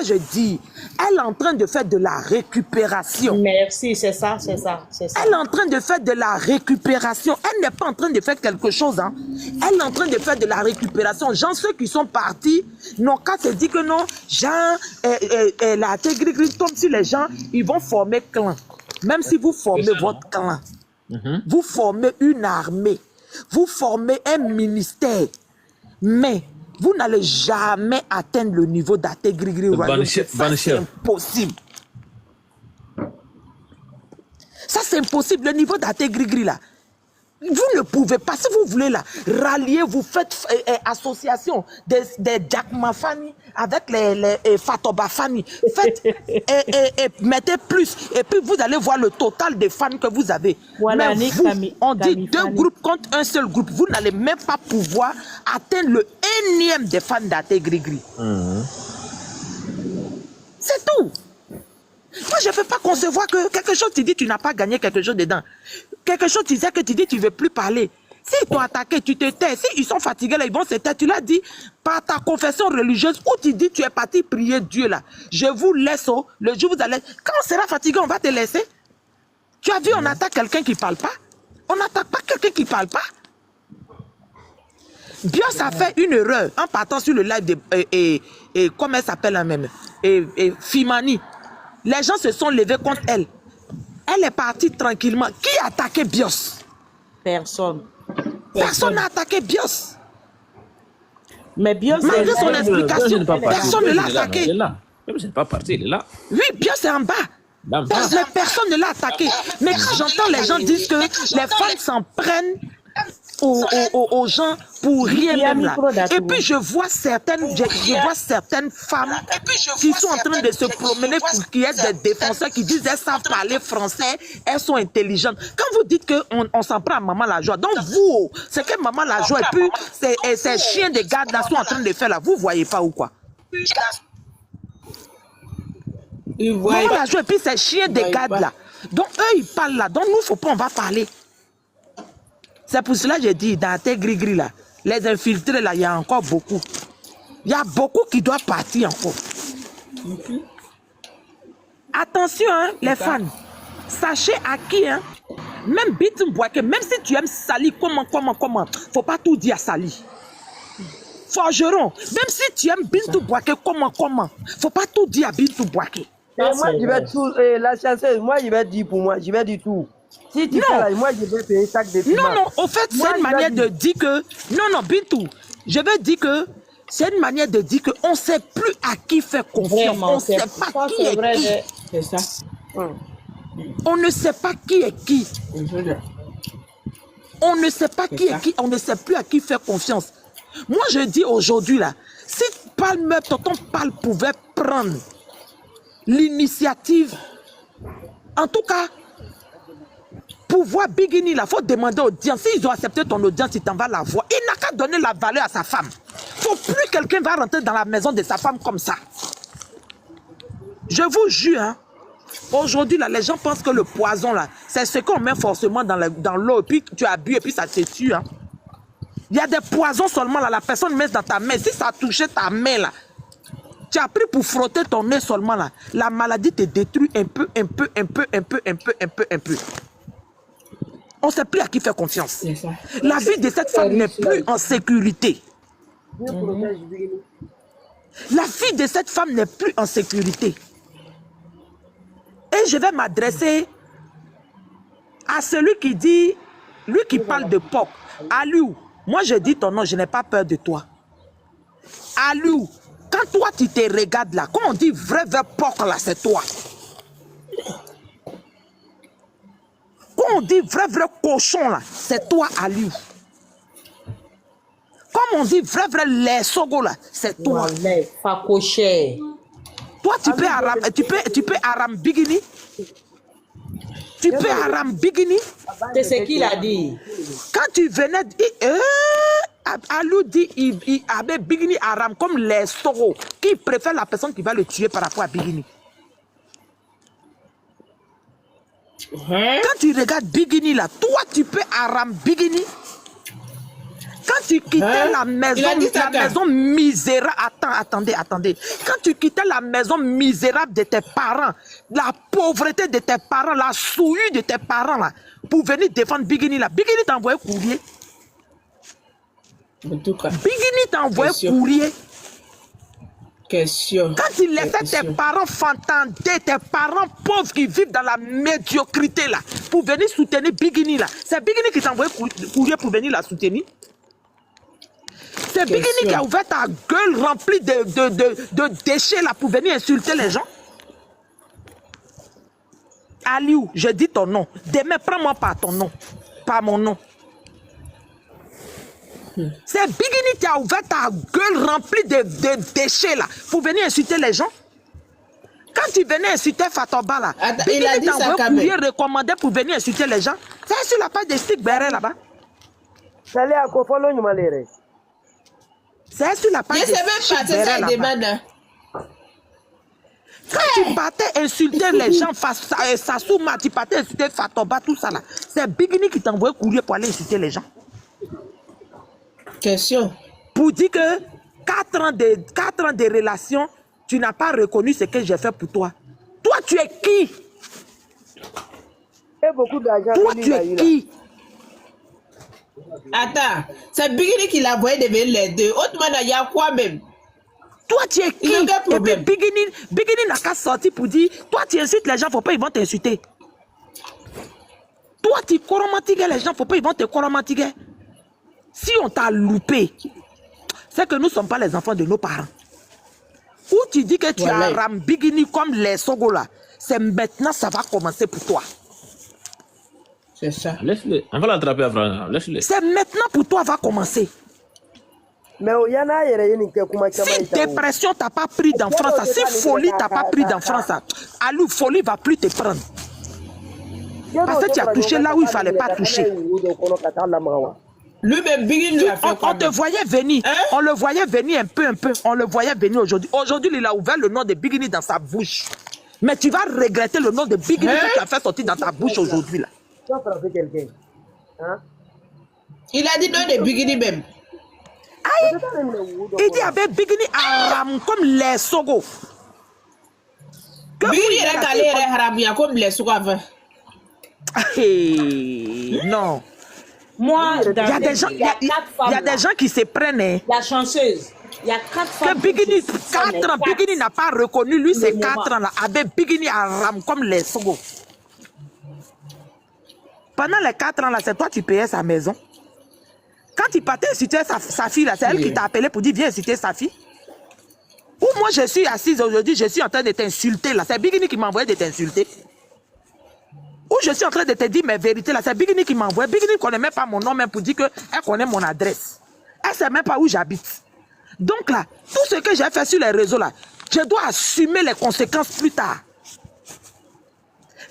je dis, elle est en train de faire de la récupération. Merci, c'est ça, c'est ça, c'est ça. Elle est en train de faire de la récupération. Elle n'est pas en train de faire quelque chose. Hein. Elle est en train de faire de la récupération. Gens, ceux qui sont partis, n'ont qu'à se dire que non, Jean, la Tégrigri tombe sur les gens, ils vont former clan. Même si vous formez votre clan, vous formez une armée, vous formez un ministère, mais vous n'allez jamais atteindre le niveau d'Atégrigri Royaume. C'est impossible. Ça, c'est impossible. Le niveau d'Atégrigri, là, vous ne pouvez pas. Si vous voulez, là, rallier, vous faites association des Jack Mafani avec les Fatoba Fani. Faites et mettez plus. Et puis, vous allez voir le total des fans que vous avez. Voilà, mais vous, on dit deux groupes contre un seul groupe. Vous n'allez même pas pouvoir atteindre le énième des fans d'Atégrigri. C'est tout. Moi, je ne peux pas concevoir que quelque chose, tu dis tu n'as pas gagné quelque chose dedans. Quelque chose, tu disais que tu dis tu ne veux plus parler. S'ils t'ont attaqué, tu te tais. S'ils sont fatigués, là, ils vont se taire. Tu l'as dit par ta confession religieuse où tu dis tu es parti prier Dieu là. Je vous laisse, le jour où vous allez... Quand on sera fatigué, on va te laisser. Tu as vu, on attaque quelqu'un qui ne parle pas. On n'attaque pas quelqu'un qui ne parle pas. Bios a fait une erreur en partant sur le live de... comment elle s'appelle là même Fimani. Les gens se sont levés contre elle. Elle est partie tranquillement. Qui a attaqué Bios? Personne. Personne n'a attaqué Bios. Mais Bios, malgré son explication, personne ne l'a attaqué. Il est là. Même s'il n'est pas parti, il est là. Oui, Bios est en bas. Personne ne l'a attaqué. Mais quand j'entends les gens dire que les femmes s'en prennent aux gens pour rien même là. Et puis je vois certaines femmes qui sont en train de se promener pour qu'il y ait des défenseurs qui disent elles savent parler français, elles sont intelligentes. Quand vous dites qu'on s'en prend à Maman la Joie, donc vous, c'est que Maman la Joie et puis ces chiens de garde là sont en train de faire là, vous voyez pas ou quoi? Maman la Joie et puis ces chiens de garde là. Donc eux ils parlent là, donc nous faut pas, on va parler. C'est pour cela que j'ai dit, dans Tégrigri là, les infiltrés là, il y a encore beaucoup. Il y a beaucoup qui doivent partir encore. Attention, hein, les fans. Sachez à qui, hein, même Bintou Bouaké, même si tu aimes Sali, comment, faut pas tout dire à Sali. Forgeron, même si tu aimes Bintou Bouaké, comment, faut pas tout dire à Bintou Bouaké. Moi, je vais tout, la chanceuse, moi, je vais dire pour moi, je vais dire tout. Si tu fais là, moi, je vais payer chaque décimale. Non, au fait, c'est une manière de dire que... Non, Bintou, je vais dire que c'est une manière de dire qu'on ne sait plus à qui faire confiance. Vraiment, on ne sait pas qui est qui. C'est ça. On ne sait pas qui est qui. On ne sait pas qui est qui. On ne sait plus à qui faire confiance. Moi, je dis aujourd'hui, là, si Palmer, tonton Pal pouvait prendre l'initiative, en tout cas, pour voir Bigini, il faut demander aux audience. S'ils ont accepté ton audience, il t'en va la voir. Il n'a qu'à donner la valeur à sa femme. Faut plus quelqu'un va rentrer dans la maison de sa femme comme ça. Je vous jure, hein, aujourd'hui, là, les gens pensent que le poison, là, c'est ce qu'on met forcément dans l'eau, et puis tu as bu, et puis ça te tue. Hein. Il y a des poisons seulement, là, la personne met dans ta main. Si ça a touché ta main, là, tu as pris pour frotter ton nez seulement, là, la maladie te détruit un peu. On ne sait plus à qui faire confiance. La vie de cette femme n'est plus en sécurité. La vie de cette femme n'est plus en sécurité. Et je vais m'adresser à celui qui dit, lui qui parle de POC, Aliou. Moi je dis ton nom, je n'ai pas peur de toi. Aliou, quand toi tu te regardes là, quand on dit vrai POC là, c'est toi. Quand on dit vrai cochon là, c'est toi Aliou. Comme on dit vrai les sogo là, c'est toi. Toi tu peux aram bigini. Tu peux aram bigini. C'est ce qu'il a dit. Quand tu venais, Aliou dit il avait bigini aram comme les sogo, qui préfère la personne qui va le tuer par rapport à bigini. Quand tu regardes Bigini là, toi tu peux aram Bigini. Quand tu quittais la maison misérable, attendez. Quand tu quittais la maison misérable de tes parents, la pauvreté de tes parents, la souillure de tes parents, là, pour venir défendre Bigini, là. Bigini t'a envoyé courrier. En tout cas. Bigini t'a envoyé courrier. Question. Quand il laissait tes parents fantandés, tes parents pauvres qui vivent dans la médiocrité là, pour venir soutenir Bigini là, c'est Bigini qui t'a envoyé courrier pour venir la soutenir. C'est Bigini qui a ouvert ta gueule remplie de déchets là pour venir insulter les gens. Aliou, je dis ton nom. Demain, prends-moi par ton nom, pas mon nom. C'est Bigini qui a ouvert ta gueule remplie de déchets là pour venir insulter les gens. Quand tu venais insulter Fatoba là, Bigini t'a envoyé courrier recommandé pour venir insulter les gens. C'est sur la page de Stick Beret là-bas. C'est sur la page de Stick Beret là-bas. Quand tu partais insulter les gens, Sassouma, tu partais insulter Fatoba, tout ça là, c'est Bigini qui t'a envoyé courrier pour aller insulter les gens. Question. Pour dire que 4 ans de relation, tu n'as pas reconnu ce que j'ai fait pour toi. Toi, tu es qui? Toi, tu es qui? Attends, c'est Bigini qui l'a envoyé devenir les deux. Autrement, il y a quoi même? Toi, tu es qui? Et puis Bigini n'a qu'à sortir pour dire, toi, tu insultes les gens, faut pas, ils vont t'insulter. Toi, tu coromantigues les gens, faut pas, ils vont te coromantiguer. Si on t'a loupé, c'est que nous ne sommes pas les enfants de nos parents. Ou tu dis que tu as ram Bigini comme les Sogo là, c'est maintenant ça va commencer pour toi. C'est ça. Laisse-le. On va l'attraper après. Laisse-le. C'est maintenant pour toi va commencer. Mais si dépression t'a pas pris dans France, si folie t'a pas pris dans France, Alou, folie va plus te prendre. Parce que tu as touché là où il fallait pas toucher. Lui-même, Bigini lui a fait on te voyait venir, hein? On le voyait venir un peu, on le voyait venir aujourd'hui. Aujourd'hui, il a ouvert le nom de Bigini dans sa bouche. Mais tu vas regretter le nom de Bigini que tu as fait sortir dans ta bouche aujourd'hui là. Il a dit non de Bigini même. Aïe. Il dit avec Bigini haram comme les Sogo. Bigini est allé haram comme les Sogo avant. Non. Moi, il y a des gens, il y a des gens qui se prennent. Hein. La chanceuse. Il y a 4 femmes. Que Bigini, 4 ans, Bigini n'a pas reconnu, lui, c'est 4 ans là. Avec Bigini haram comme les Sogo. Pendant les 4 ans là, c'est toi qui payais sa maison. Quand il partait inciter sa fille là, c'est elle qui t'a appelé pour dire viens inciter sa fille. Ou moi je suis assise aujourd'hui, je suis en train de t'insulter là. C'est Bigini qui m'a envoyé de t'insulter. Ou je suis en train de te dire mes vérités là. C'est Bigini qui m'a envoyé. Bigini ne connaît même pas mon nom même pour dire qu'elle connaît mon adresse. Elle ne sait même pas où j'habite. Donc là, tout ce que j'ai fait sur les réseaux là, je dois assumer les conséquences plus tard.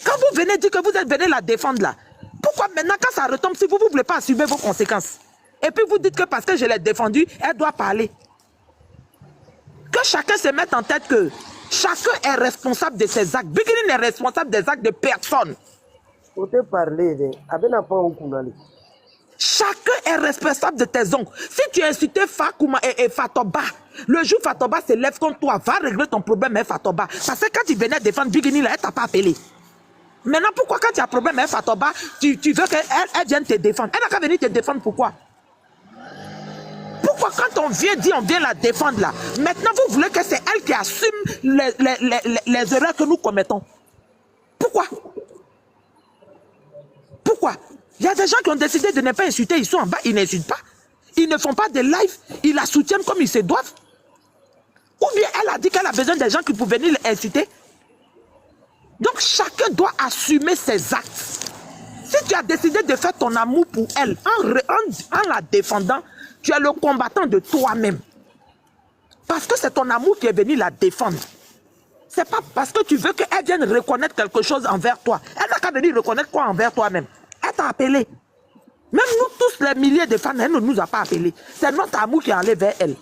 Quand vous venez dire que vous êtes venu la défendre là, pourquoi maintenant quand ça retombe, si vous ne voulez pas assumer vos conséquences? Et puis vous dites que parce que je l'ai défendue, elle doit parler. Que chacun se mette en tête que chacun est responsable de ses actes. Bigini n'est responsable des actes de personne. Chacun est responsable de tes ongles. Si tu as incité Fakouma et Fatoba, le jour Fatoba se lève contre toi, va régler ton problème avec Fatoba. Parce que quand tu venais défendre Bigini, là, elle t'a pas appelé. Maintenant, pourquoi quand tu as un problème avec Fatoba, tu veux qu'elle vienne te défendre? Elle n'a qu'à venir te défendre, pourquoi? Pourquoi quand on vient dire, on vient la défendre là, maintenant vous voulez que c'est elle qui assume les erreurs que nous commettons? Pourquoi? Pourquoi? Il y a des gens qui ont décidé de ne pas insulter, ils sont en bas, ils n'insultent pas. Ils ne font pas de live, ils la soutiennent comme ils se doivent. Ou bien elle a dit qu'elle a besoin des gens qui peuvent venir l'inciter. Donc chacun doit assumer ses actes. Si tu as décidé de faire ton amour pour elle, en la défendant, tu es le combattant de toi-même. Parce que c'est ton amour qui est venu la défendre. C'est pas parce que tu veux qu'elle vienne reconnaître quelque chose envers toi. Elle n'a qu'à venir reconnaître quoi envers toi-même. Elle t'a appelé. Même nous tous, les milliers de fans, elle ne nous a pas appelé. C'est notre amour qui est allé vers elle.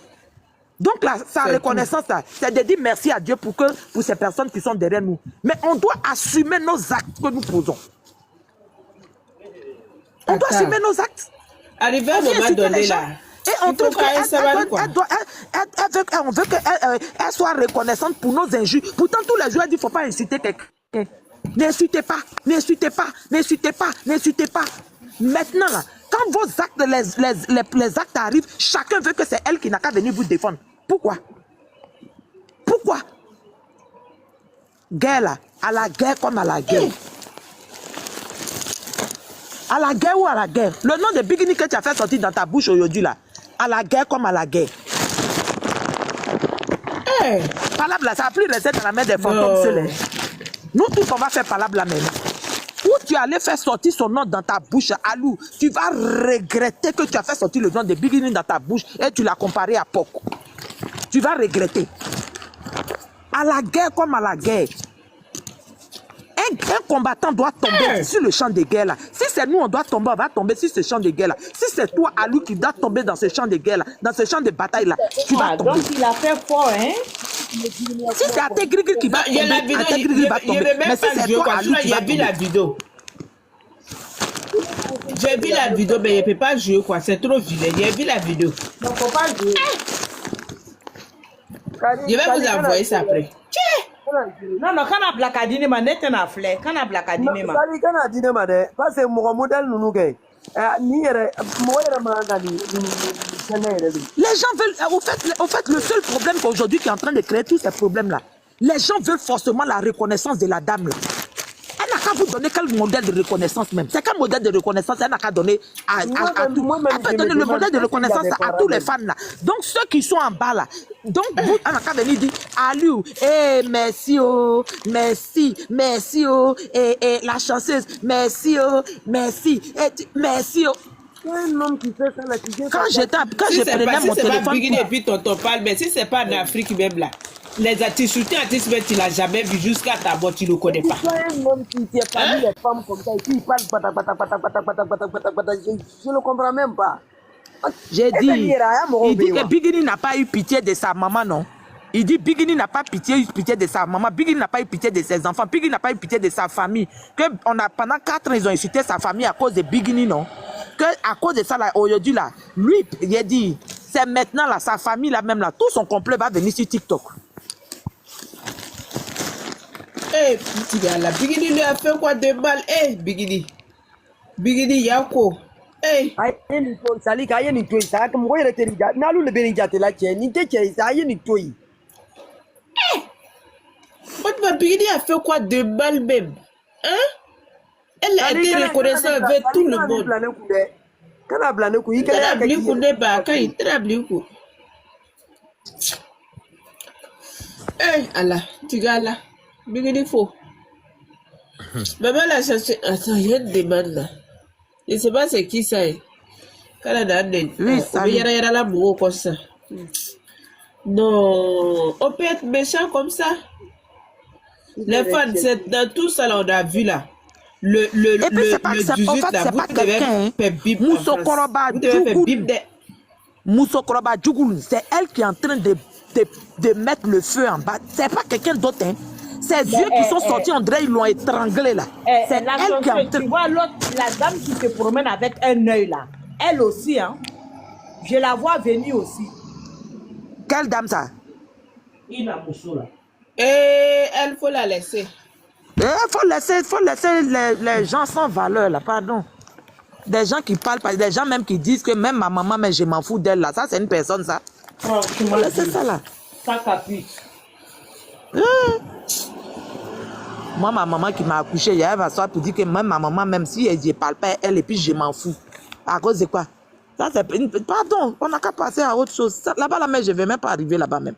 Donc là, sa reconnaissance, c'est de dire merci à Dieu pour ces personnes qui sont derrière nous. Mais on doit assumer nos actes que nous posons. On doit assumer nos actes. Arrivé à un moment donné là. Et on trouve on veut qu'elle soit reconnaissante pour nos injures. Pourtant, tous les jours, elle dit qu'il ne faut pas insulter quelqu'un. N'insultez pas, n'insultez pas, n'insultez pas, n'insultez pas. Maintenant, là, quand vos actes, les actes arrivent, chacun veut que c'est elle qui n'a qu'à venir vous défendre. Pourquoi? Pourquoi? Guerre là, à la guerre comme à la guerre. À la guerre ou à la guerre? Le nom de Bigini que tu as fait sortir dans ta bouche aujourd'hui là. À la guerre comme à la guerre. Hey. Palabre là, ça a pris recette dans la main des fantômes seuls. Nous tous on va faire palabre là maintenant. Où tu allais faire sortir son nom dans ta bouche, Alou, tu vas regretter que tu as fait sortir le nom de Bigini dans ta bouche et tu l'as comparé à Poko. Tu vas regretter. À la guerre comme à la guerre. Un combattant doit tomber sur le champ de guerre là. Si c'est nous, on doit tomber, on va tomber sur ce champ de guerre là. Si c'est toi, Alou, qui doit tomber dans ce champ de guerre là, dans ce champ de bataille là, tu vas tomber. Donc il a fait fort, hein? Si c'est Ategrigri qui va tomber, Ategrigri va tomber. Mais si c'est toi, Alou, qui va tomber. La vidéo. J'ai vu la vidéo, mais il ne peut pas jouer quoi. C'est trop vilain. J'ai vu la vidéo. Il ne faut pas jouer. Je vais vous envoyer ça après. Non, non, quand on a blacadine, man, n'est pas flé. Quand on a blacadine, man. Quand on a dit, man, parce que mon modèle nous gagne. Les gens veulent, au fait, le seul problème qu'aujourd'hui qui est en train de créer tous ces problèmes-là, les gens veulent forcément la reconnaissance de la dame là. Elle n'a qu'à vous donner quel modèle de reconnaissance même. C'est quel modèle de reconnaissance elle n'a qu'à donner à tout. Elle peut donner le modèle de reconnaissance à tous les fans là. Donc ceux qui sont en bas là, donc vous, elle n'a qu'à venir dire Aliou, merci oh, merci, merci oh, et la chanceuse, merci oh, merci, merci oh. Quand je prenais mon téléphone. Et puis tonton parle, mais si c'est pas en Afrique même là. Les artistes, mais tu l'as jamais vu jusqu'à ta mort, tu ne le connais pas. Un homme qui est parmi les femmes comme ça, et puis il parle, je ne comprends même pas. J'ai dit, il dit que Bigini n'a pas eu pitié de sa maman, non? Il dit Bigini n'a pas eu pitié de sa maman, Bigini n'a pas eu pitié de ses enfants, Bigini n'a pas eu pitié de sa famille. Que pendant 4 ans, ils ont insulté sa famille à cause de Bigini, non? Que à cause de ça, là, aujourd'hui, là, lui, il a dit, c'est maintenant, là, sa famille, là, même, là, tout son complet va venir sur TikTok. Eh, petit gars, là, Bigini lui a fait quoi de mal? Eh, Bigini. Bigini, Yako. Eh. Aïe, Sali, aïe, ni toi, ça, comme moi, il était là, n'allons le bénédiat, là, tiens, ni t'es, aïe, ni toi. Eh. Bigini a fait quoi de mal même? Hein? Elle a été reconnaissante avec tout le monde. Quand on a blané, il a blané, il a blané. Eh, Allah, tu gars là. Bigini faux. Maman la cherché. Attends, il y a une demande là. Je ne sais pas c'est qui ça est. Quand on a oui, ça y a la bourreau comme ça. Non, on peut être méchant comme ça. Les fans, c'est dans tout ça là, on a vu là. Le 18 là, vous devez faire bip. Moussokoroba Djougoul, c'est elle qui est en train de mettre le feu en bas. C'est pas quelqu'un d'autre, hein. Ses yeux qui sont sortis, on dirait ils l'ont étranglé là. C'est elle qui est en train. Tu vois l'autre, la dame qui se promène avec un œil là. Elle aussi, hein. Je la vois venir aussi. Quelle dame ça? Ina Mousso là. Et elle faut la laisser. Il faut laisser les gens sans valeur là, pardon. Des gens qui parlent, des gens même qui disent que même ma maman, mais je m'en fous d'elle là. Ça, c'est une personne ça. Franchement, c'est ça là. Ça capiche. Moi, ma maman qui m'a accouché, elle va s'asseoir pour dire que même ma maman, même si je ne parle pas elle, et puis je m'en fous. À cause de quoi? Ça, c'est pardon, on n'a qu'à passer à autre chose. Là-bas, là, mais je ne vais même pas arriver là-bas même.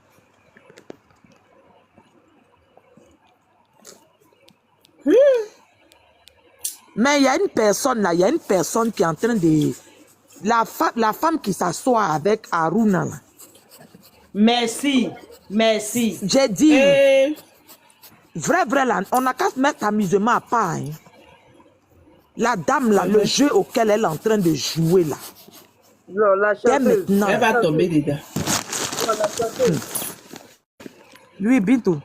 Mais il y a une personne là, il y a une personne qui est en train de... La femme qui s'assoit avec Aruna là. Merci, merci. J'ai dit... Vrai là, on n'a qu'à mettre amusement à part. Hein. La dame là, le jeu auquel elle est en train de jouer là. Non, la chanceuse. Elle va tomber dedans. Lui, Bintou.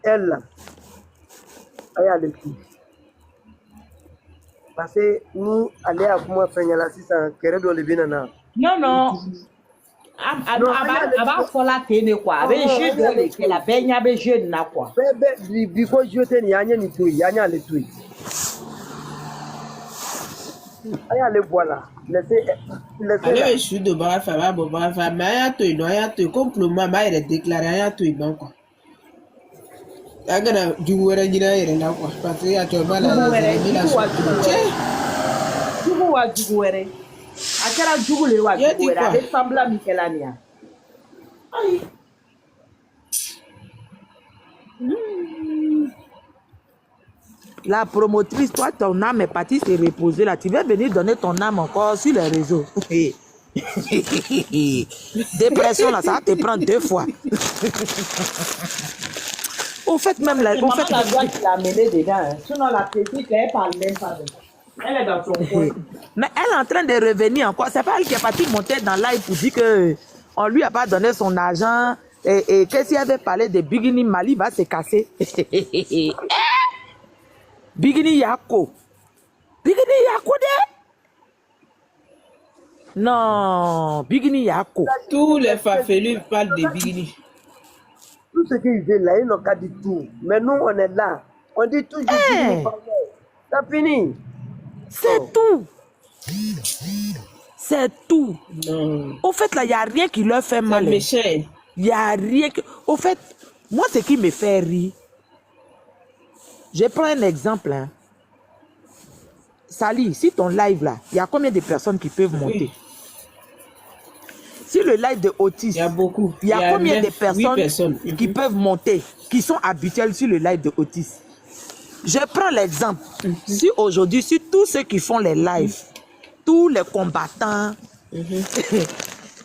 Elle là. Elle a le cul. Parce que nous, allez à comment faire la 600, qu'elle doit le bien. Non, non. Aba fola tene quoi. Avec jeune que la baigne avec jeune na quoi. Because je t'ai ni anya ni tout, anya le tout. Aya le voilà. Laissez. Allez, je suis de Barafa, mais aya to complètement ma est déclaré aya to bon quoi. Agana juwere njira yere na kwa parce que actuellement la juwere akara jugule wa juwere avec sembla Michelania. Aïe. La promotrice, toi, ton âme est partie se reposer là. Tu vas venir donner ton âme encore sur les réseaux. Dépression là, ça va te prendre 2 fois. Au fait, même la doigt qui l'a amené dedans. Hein. Sinon, la petite, elle parle même pas. Elle est dans son coin. Mais elle est en train de revenir encore. C'est pas elle qui est partie monter dans live pour dire qu'on lui a pas donné son argent. Et que si elle avait parlé de Bigini Mali, va se casser. Bigini Yako. Bigini Yako de? Non, Bigini Yako. Tous les farfelus parlent de Bigini. Tout ce qu'ils veulent là, ils n'ont qu'à dire tout. Mais nous, on est là. On dit toujours Bigini. Ça finit. C'est tout. C'est tout. Non. Au fait, là, il n'y a rien qui leur fait mal. Il n'y a rien que... Au fait, moi, ce qui me fait rire, je prends un exemple. Hein. Sali, si ton live là, il y a combien de personnes qui peuvent monter? Si le live de Otis, il y a beaucoup. Il y a combien de personnes qui peuvent monter, qui sont habituelles sur le live de Otis? Je prends l'exemple. Si aujourd'hui, si tous ceux qui font les lives, tous les combattants,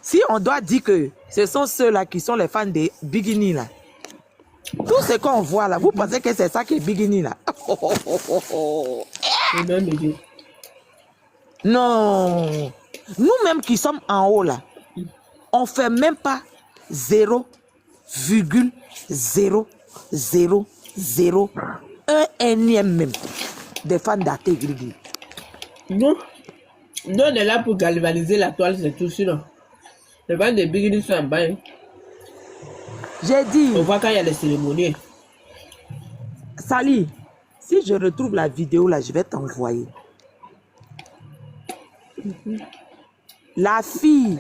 si on doit dire que ce sont ceux-là qui sont les fans de Bigini là, tout ce qu'on voit là, vous pensez que c'est ça qui est Bigini là? Non. Nous-mêmes qui sommes en haut là, on ne fait même pas 0,0001 énième même des fans d'Arte Grigri. Non. Nous, on est là pour galvaniser la toile, c'est tout sinon. Les fans de Bigini sont en bas. J'ai dit... On voit quand il y a les cérémonies. Sali, si je retrouve la vidéo là, je vais t'envoyer. La fille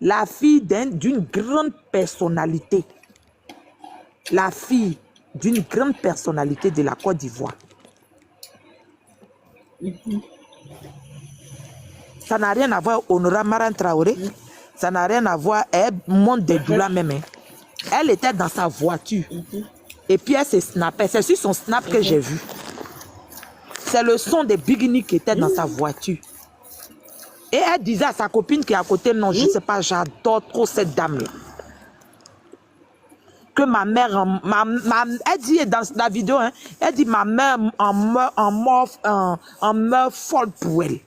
d'une grande personnalité. La fille d'une grande personnalité de la Côte d'Ivoire. Ça n'a rien à voir avec Honora Maran Traoré. Ça n'a rien à voir avec Monde de Doula même. Hein. Elle était dans sa voiture. Et puis elle se snappait. C'est sur son snap que j'ai vu. C'est le son de Bigini qui était dans sa voiture. Et elle disait à sa copine qui est à côté, non, je ne sais pas, j'adore trop cette dame-là. Que ma mère, elle dit dans la vidéo, hein, elle dit ma mère en meurt folle pour elle.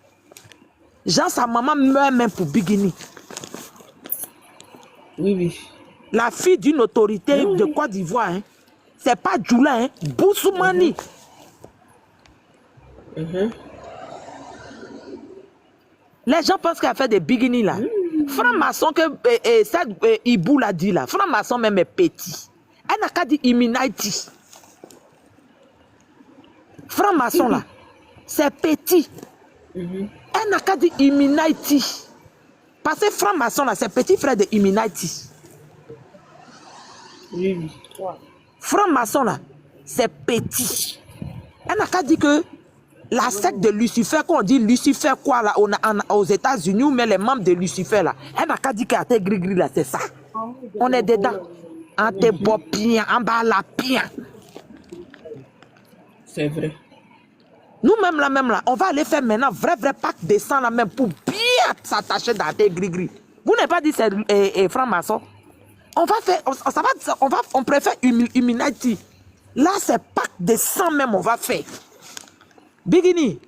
Genre sa maman meurt même pour Bigini. Oui, oui. La fille d'une autorité de Côte d'Ivoire, hein, c'est pas Djoula, hein, Boussoumani. Les gens pensent qu'elle a fait des Bigini là. Franc-maçon que Ibou l'a dit là. Franc-maçon même est petit. Elle n'a qu'à dire Iminaiti. Franc-maçon là, c'est petit. Elle n'a qu'à dire Iminaiti. Parce que franc-maçon là, c'est petit frère de Iminaiti. Oui. Franc-maçon là, c'est petit. Elle n'a qu'à dire que la secte de Lucifer, quand on dit Lucifer quoi là, aux États-Unis, ou mais les membres de Lucifer là, elle n'a qu'à dire qu'à tes gris-gris là, c'est ça. On est dedans. En te bopien, en bas la pien. C'est vrai. Nous-mêmes là, on va aller faire maintenant vrai pack de sang là même pour bien s'attacher dans tes gris-gris. Vous n'avez pas dit c'est franc-maçon? On va faire, on préfère Illuminati. Là, c'est pack de sang même, on va faire. Bigini,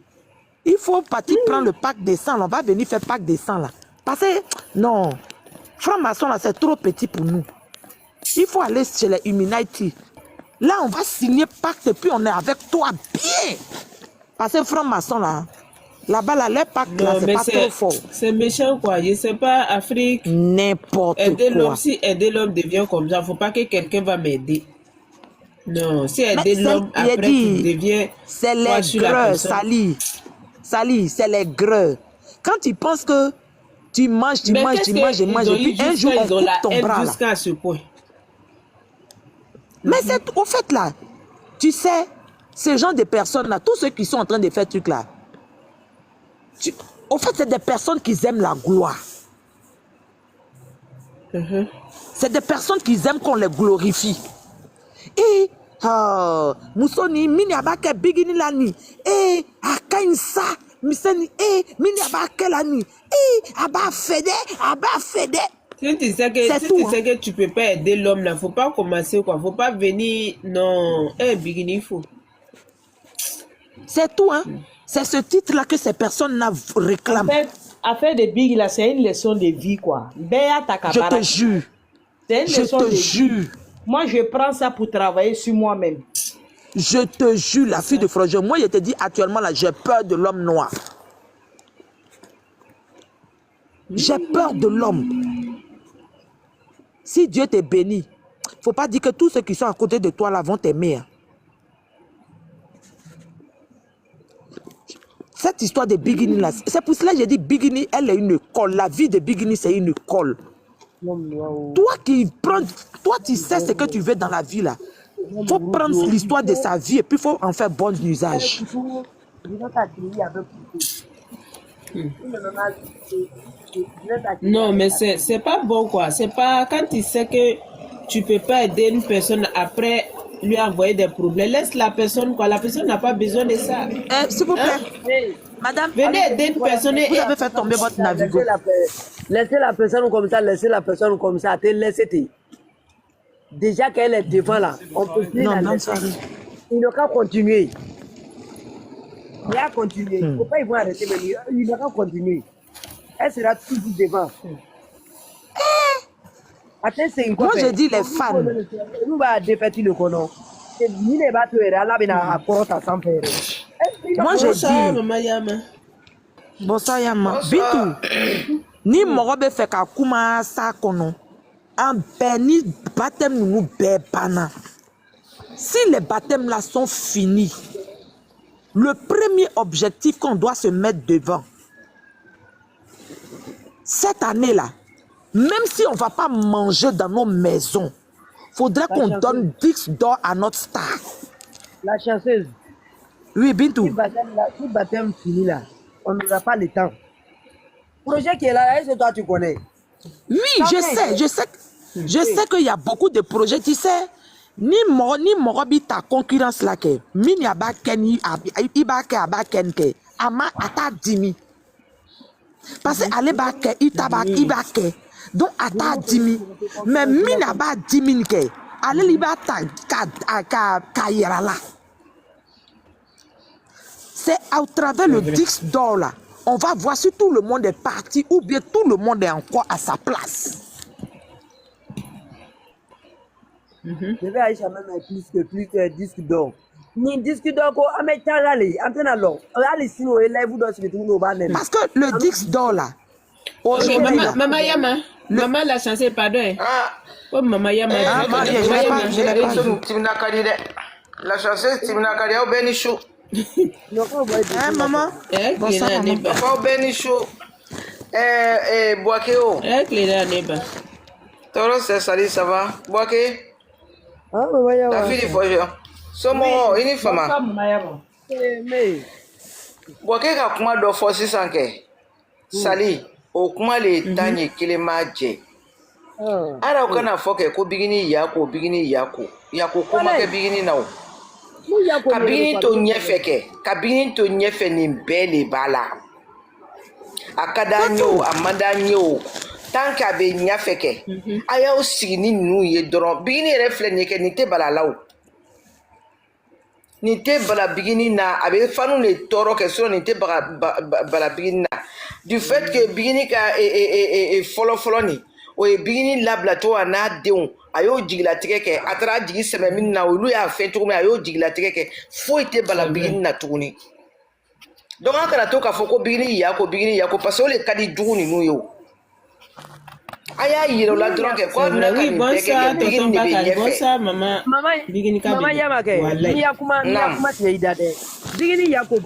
il faut partir prendre le pack de sang. On va venir faire pack de sang là. Parce que, non, franc-maçon là, c'est trop petit pour nous. Il faut aller chez les Illuminati. Là, on va signer pacte et puis on est avec toi bien. Parce que franc-maçon, là-bas, là, les packs, là, c'est pas trop fort. C'est méchant, quoi. Je sais pas, Afrique. N'importe quoi. Si aider l'homme devient comme ça, faut pas que quelqu'un va m'aider. Non, si aider l'homme après qu'il devient... C'est les greux, Sali, c'est les greux. Quand tu penses que tu manges, et puis un jour, on coupe ton bras, là. Jusqu'à ce point. Mais c'est au fait, là, tu sais, ces gens de personnes-là, tous ceux qui sont en train de faire ce truc-là, au fait, c'est des personnes qui aiment la gloire. C'est des personnes qui aiment qu'on les glorifie. Et Moussoni, mini abake bigini lani. Et akainsa, miseni, mini abake lani. Aba fede. Si tu sais que tu peux pas aider l'homme là, faut pas commencer quoi. Faut pas venir, non. Bigini, il faut. C'est tout, hein. C'est ce titre-là que ces personnes-là réclament. En fait, affaire de Big, là, c'est une leçon de vie, quoi. Je te jure. C'est une leçon de vie. Moi, je prends ça pour travailler sur moi-même. Je te jure, la fille de Froger. Moi, je te dis actuellement, là, j'ai peur de l'homme noir. J'ai peur de l'homme. Si Dieu te bénit, il ne faut pas dire que tous ceux qui sont à côté de toi, là, vont t'aimer. Hein. Cette histoire de Bigini, là, c'est pour cela que j'ai dit Bigini, elle est une école. La vie de Bigini, c'est une école. Toi tu sais ce que tu veux dans la vie, là. Il faut prendre l'histoire de sa vie et puis il faut en faire bon usage. Non, mais c'est pas bon, quoi. C'est pas quand tu sais que tu peux pas aider une personne après lui envoyer des problèmes. Laisse la personne, quoi. La personne n'a pas besoin de ça. S'il vous plaît, madame, venez aider une personne et vous avez fait tomber votre navigo. Laissez la personne comme ça, laissez. Déjà qu'elle est devant là, on peut plus la laisser. Il n'a qu'à continuer. Il a continué. Il ne faut pas y voir arrêter, mais il n'a qu'à continuer. Elle sera toujours devant. Moi, je dis les fans. Nous va défaitir le conon. Moi, je dis. Bonsoir, Yama. Bitou. Ni morobe fait ka kuma sa kono. En béni baptême nous bébana. Si les baptêmes là sont finis, le premier objectif qu'on doit se mettre devant, cette année-là, même si on ne va pas manger dans nos maisons, il faudrait qu'on donne 10 d'or à notre star. La chanceuse. Oui, Bintou. Si le baptême fini là, on n'aura pas le temps. Le projet qui est là, est-ce que toi tu connais? Oui, je sais qu'il y a beaucoup de projets, tu sais. Ni morobi ta concurrence là que mini abaken ibake abaken ke ama ata dimi parce que aller bake itabak ibake donc ata dimi mais mini aba dimi ke aller libata ka là. C'est à travers le 10 d'or là, on va voir si tout le monde est parti ou bien tout le monde est encore à sa place. Je vais aller même plus que disque d'or. Ni disque d'or ko ameta lali, antena lo. Ali sino elève vous dans ce tout no ba nem. Parce que le disque d'or là. Okay, maman Yama, maman la chance pardon. Oh maman Yama. Je n'ai pas Timna Kadi de. La chance Timna Kadi au Benichou. Maman. Bonsoir maman. Au Benichou. Boakeo. Cléda neba. Toro c'est salut ça va. Boake. Ah maman Yama. La fille du foyer. Somo ini fama. Mais Boake ka kuma do fo sisan ke. Sali o kuma le tanye kile maje. Ara o kana fo ke ko bigini yako yako kuma ke bigini na o. Kabini to nyefe ke kabini to nyefe ni bele bala. Akadanyo amadanyo tanka be nyefe ke aya o sigini nu ye doron bigini refle ne ke ni te bala lawo. Ni te bala bigini na abe fanu le toro ke so ni te bala bigini na du fait que bigini ka folo ni o e bigini labla to ana deun ayo jigila tigeke atara jigi seme min na olu ya fe tugumi ayo jigila tigeke fo ite bala bigini na tuguni Donc an kana to ka fɔ ko bigini yako parce que o le ka di jugu ninnu ye o. A y'a yira o la dɔrɔn kɛ ko na ka nin bɛɛ kɛ bigini de bɛ ɲɛfɛ. Mama Yama kɛ n'i ya kuma tigɛ i da dɛ. Bigini yako a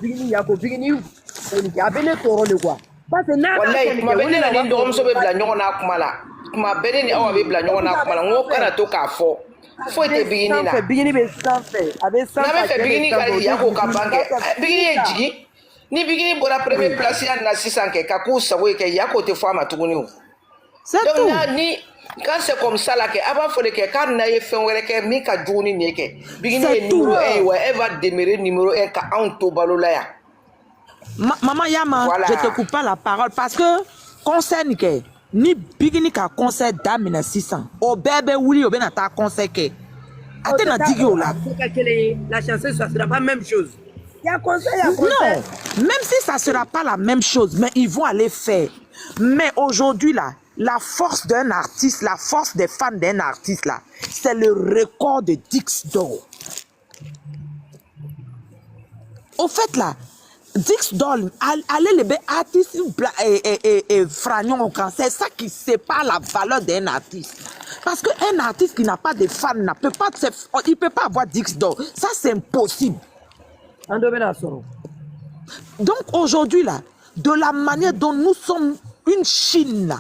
bɛ ne tɔɔrɔ de quoi. Parce que n'a wallahi kuma bɛɛ ne na ni dɔgɔmuso bɛ bila ɲɔgɔn na kuma la. Kuma bɛɛ ne ni Awa bɛ bila ɲɔgɔn na kuma la n ko kana to k'a fɔ. Foyi tɛ bigini na. Bigini bɛ sanfɛ a bɛ sanfɛ. N'a bɛ fɛ bigini ka yako ka ban kɛ bigini ye jigin. Ni bigini bɔra premier place ya na sisan kɛ ka k'u sago ye kɛ yako tɛ fɔ a ma tuguni o. C'est donc tout. là ni quand c'est comme ça là que a b'a fɔ de kɛ k'a na ye fɛn wɛrɛ kɛ min ka jugu ni nin ye kɛ bigini ye numéro 1 ye wa elle va demeurer numéro 1 ka anw to balo la yan. Maman Yama, voilà. Je te coupe pas la parole parce que concerne que ni bigini ka concert damina 600 au bébé wuli au ben ta concert que atena digio là. La chanson ça sera pas même chose. Il y a concert, non, même si ça sera pas la même chose, mais ils vont aller faire. Mais aujourd'hui là, la force d'un artiste, la force des fans d'un artiste là, c'est le record de Dix d'or. Au fait là, Dix Doll, allez les artistes et Fragnon au cancer, c'est ça qui sépare la valeur d'un artiste. Parce qu'un artiste qui n'a pas de fans, il ne peut pas avoir Dix Doll. Ça, c'est impossible. Donc aujourd'hui, là, de la manière dont nous sommes une Chine, là,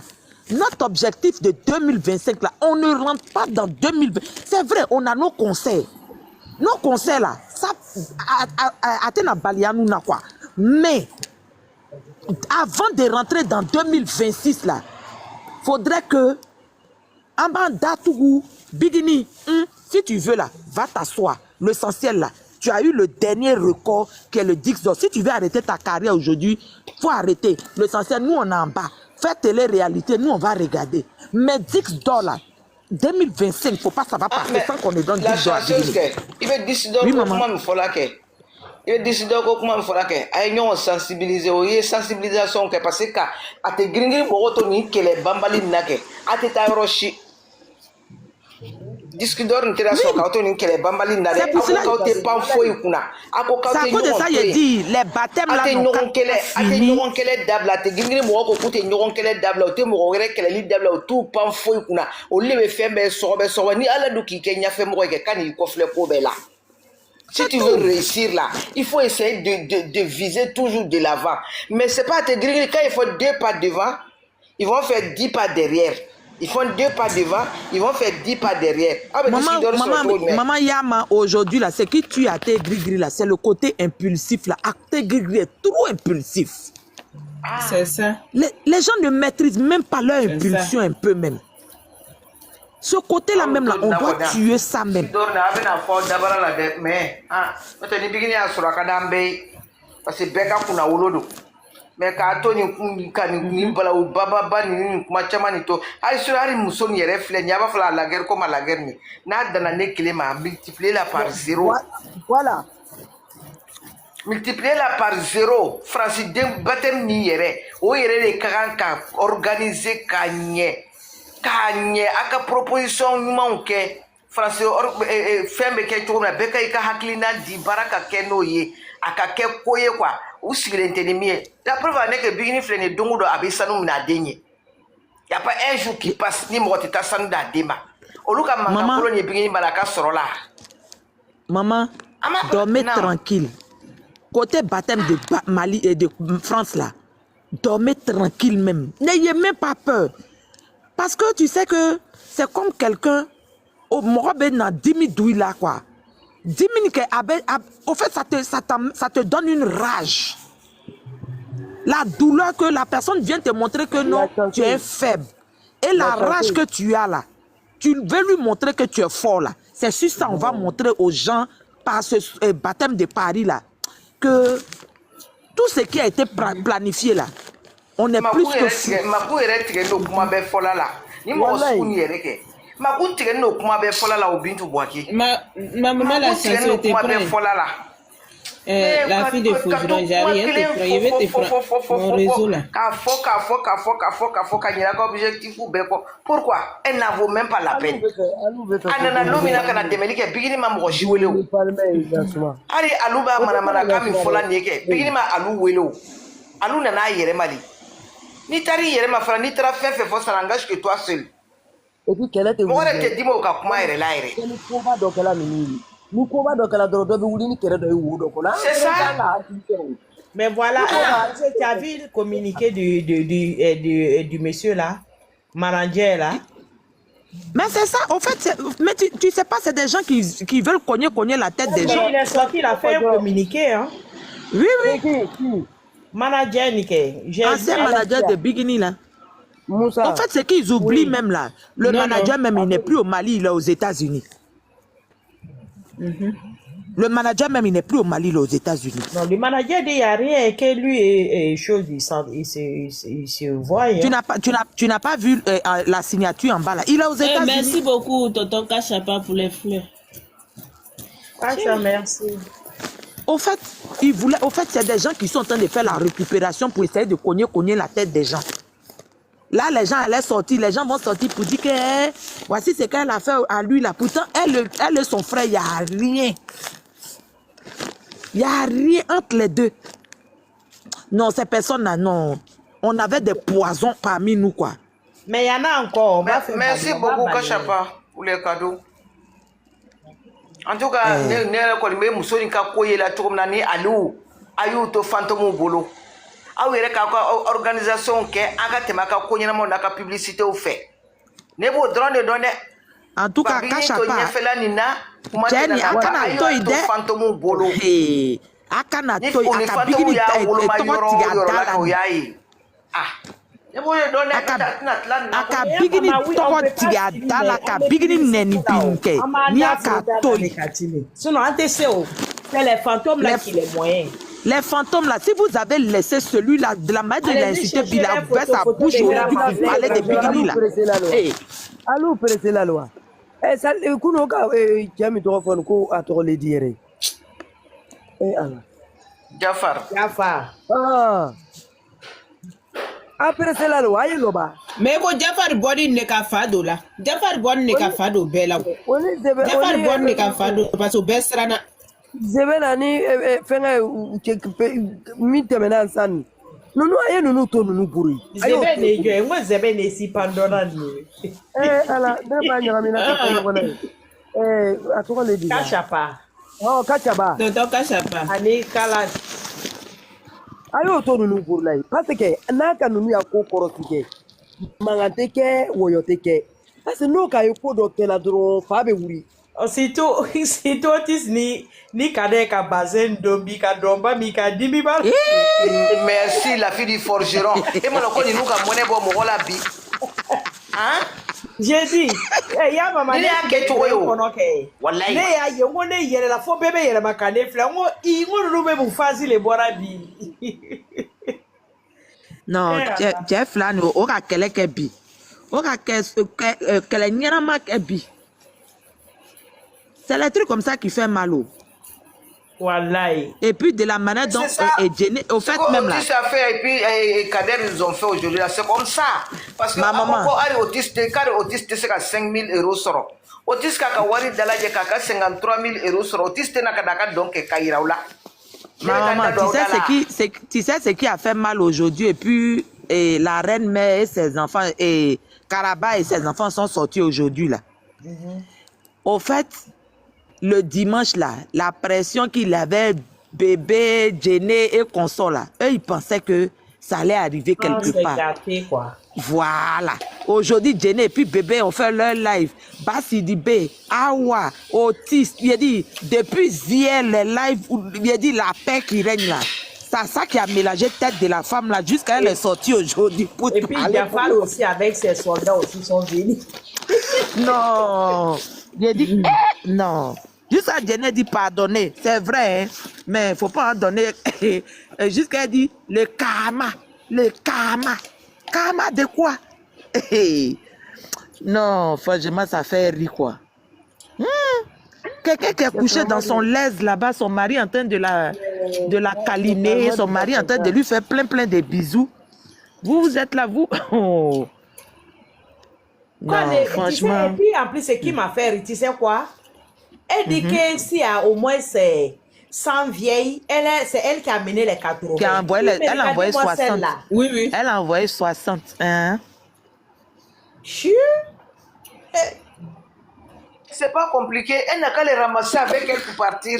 notre objectif de 2025, là, on ne rentre pas dans 2020. C'est vrai, on a nos concerts. Nos concerts, là, ça, Athéna Balianou, quoi. Mais, avant de rentrer dans 2026, là, faudrait que, Ambanda Tougou, Bigini, si tu veux, là, va t'asseoir. L'essentiel, là, tu as eu le dernier record qui est le Dix d'or. Si tu veux arrêter ta carrière aujourd'hui, il faut arrêter. L'essentiel, nous, on est en bas. Fais télé-réalité, nous, on va regarder. Mais Dix d'or, là, 2025, il ne faut pas, ça va passer sans qu'on ne donne 10 d'or à Bigini. Il veut 10 d'or, comment il faut la que il veut 10 d'or, comment il faut la que aïe, on sensibilise, oui, sensibilisation, parce que à te gringuer pour retourner que les bambali nake, à te tarochi. Disque d'or intéressant quand on est bambali nake, à côté pas fouille kuna, à côté de ça, il dit les baptêmes là, non quelle dable, à te gringuer moi, au côté non quelle dable, au thème au grec, quelle lit dable, au tout pas fouille kuna, au lieu de faire mes sorbets, ni à la douki, qu'il y a fait moi, quand il coffre le cobe là. Si tu veux réussir là, il faut essayer de viser toujours de l'avant. Mais c'est pas à te griller, quand il faut 2 pas devant, ils vont faire 10 pas derrière. Ils font 2 pas devant, ils vont faire 10 pas derrière. Ah, maman Yama, aujourd'hui là, ce qui tue à tes gris là, c'est le côté impulsif là. Tes gris est trop impulsif. C'est ça. Les gens ne maîtrisent même pas leur impulsion un peu même. Ce côté-là même, là, on doit tuer ça même. Mais quand on bala ou baba bani machamani to ay sur ari muson yere fle nyaba fla la guerre comme la guerre ni na dana ne clément multiplier la par 0. Voilà. Multiplier la par 0. Francis dem batem ni yere o yere de ka organiser kanye aka proposition humain ke français fembe ke to na beka ika haklina di baraka ke no ye aka ke koye kwa usigile ntenimi la preuve est que bigini flene dongo do abisanu na denye y a pas un jour qui passe ni mo tita sanu da dema oluka manga kolo ni bigini balaka sorola maman dormez tranquille côté baptême de Mali et de France là dormez tranquille même n'ayez même pas peur. Parce que tu sais que c'est comme quelqu'un au Morobe na 10 000 douilles là quoi. 10 000 au fait ça te donne une rage. La douleur que la personne vient te montrer que non, tu es faible. Et la rage que tu as là, tu veux lui montrer que tu es fort là. C'est sur ça on va montrer aux gens par ce baptême de Paris là que tout ce qui a été planifié là, on est plus que fou. La fille de Fougeron, j'ai rien te prendre. Je vais te prendre mon réseau là. Pourquoi? Elle n'en vaut même pas la peine. Anana Lomina kana demeli ke bigini ma mo jiwele o. Ari aluba mana kami fola nieke. Bigini ma alu welo. Alu nana yere mali. Ni tari yere ma fara ni tara fefe fo sarangage que toi seul. Et puis quelle est Mo re te dimo ka kuma yere la yere. C'est ça. Mais voilà, tu as vu le communiqué du monsieur là, manager là. Mais c'est ça, en fait, mais tu sais pas, c'est des gens qui veulent cogner la tête des gens. Il est sorti, il a fait un communiqué. Hein. Oui, oui. Manager, ancien manager de Bigini là. Moussa. En fait, c'est qu'ils oublient même là. Le manager même, il n'est plus au Mali, il est aux États-Unis. Le manager même, il n'est plus au Mali, il est aux États-Unis. Non, le manager dit il n'y a rien que lui et chose, il se voit. Tu n'as pas vu la signature en bas là. Il est aux États-Unis. Merci beaucoup, Tonton Kachapa, pour les fleurs. Kacha, merci. Au fait, c'est des gens qui sont en train de faire la récupération pour essayer de cogner la tête des gens. Là, les gens allaient sortir, les gens vont sortir pour dire que voici ce qu'elle a fait à lui là. Pourtant, elle et son frère, il n'y a rien. Il n'y a rien entre les deux. Non, ces personnes-là, non. On avait des poisons parmi nous, quoi. Mais il y en a encore. Merci beaucoup, Kachapa, pour les cadeaux. En tout cas, nous sommes tous fantômes bolo. Aw yɛrɛ ka organisation kɛ an ka tɛmɛ ka ko ɲɛnamaw n'a ka publicité fait ne b'o dɔrɔn de dɔn dɛ. En tout cas, Kachapa ɲɛfɛla nin na kuma tɛ na akana to yi dɛ fantômes bolo akana to yi a ka bigini tɔgɔ tigɛ a da la o y'a ye ne b'o de dɔn dɛ a ka bigini tɔgɔ tigɛ a da la ka bigini nɛni bin kɛ n'i y'a ka to yi. Sinon an tɛ se o c'est les fantômes là qui les moyens. Les fantômes là, si vous avez laissé celui-là de la manière de l'inciter, il a ouvert sa bouche aujourd'hui pour parler de Bigini là. Allô, pressez la loi. Eh, ça, Kunoka, Jami Torofon, ko à le dire. Eh, Allah. Jafar. Ah. Après c'est la loi, il loba. Mais ko Jafar body ne ka fado la. Jafar body ne ka fado bela. Jafar body ne ka fado parce que besrana. Zebela ni fenga mi temena san. Nunu aye nunu to nunu buri. Zebe ne jo, ngo zebe ne si pandora ni. Ala, de ba nyama mina ka ko na. Atoko le di. Kachapa. Oh, Kachapa. Tonton Kachapa. Ani kala. Ayo to nunu buri lai. Parce que na ka nunu ya ko korosike. Mangante ke woyote ke. Parce no ka ko do ke la dro fa be wuri. Aussitôt tis ni kade ka bazen dombi ka domba mi ka dimi ba. Merci la fille du forgeron. Et moi ko ni nous ka monnaie bo mo la bi. Hein? J'ai dit, ya mama ne a ke to yo. Wallahi. Ne ya ye ngo ne yele la fo bebe yele makane fla ngo I ngo rube bu fazi le bora bi. Non, Jeff là no o ka kele ke bi. O ka kele nyara ma ke bi. C'est les trucs comme ça qui fait mal au. Wallahi. Et puis de la manière dont est gêné, au fait même là. Ça fait et puis Kader ils ont fait aujourd'hui là, c'est comme ça. Parce que maman, autiste, c'est 5 000 euros sort. Autiste kaka wari dalaje kaka 53 000 euros sort. Autiste na kadaka donc kairaoula. Maman, tu sais ce qui a fait mal aujourd'hui et puis la reine mère et ses enfants et Karaba et ses enfants sont sortis aujourd'hui là. Au fait, le dimanche là, la pression qu'il avait, bébé, Djené et consort là, eux ils pensaient que ça allait arriver quelque part. Gâté, quoi. Voilà. Aujourd'hui, Djené et puis bébé ont fait leur live. Basidibé, Awa, autiste. Il a dit, depuis hier, les lives, il a dit la paix qui règne là. C'est ça qui a mélangé tête de la femme là, jusqu'à elle est sortie aujourd'hui. Et puis Jafar aussi avec ses soldats aussi sont venus. Non. Il a dit, non. Jusqu'à Djené dit pardonner, c'est vrai, hein? Mais il ne faut pas en donner. Jusqu'à elle dit le karma. Le karma. Karma de quoi? Non, franchement, ça fait rire quoi. Quelqu'un qui est couché dans son laise là-bas, son mari en train de de la câliner, son mari en train de lui faire plein de bisous. Vous êtes là, vous. Oh. Non, franchement. Et puis en plus, ce qui m'a fait, tu sais quoi? Elle dit que s'il y a au moins 100 vieilles, c'est elle qui a mené les 80. Qui a envoyé elle a envoyé 60. Oui, oui. Elle a envoyé 60. Hein? C'est pas compliqué. Elle n'a qu'à les ramasser avec elle pour partir.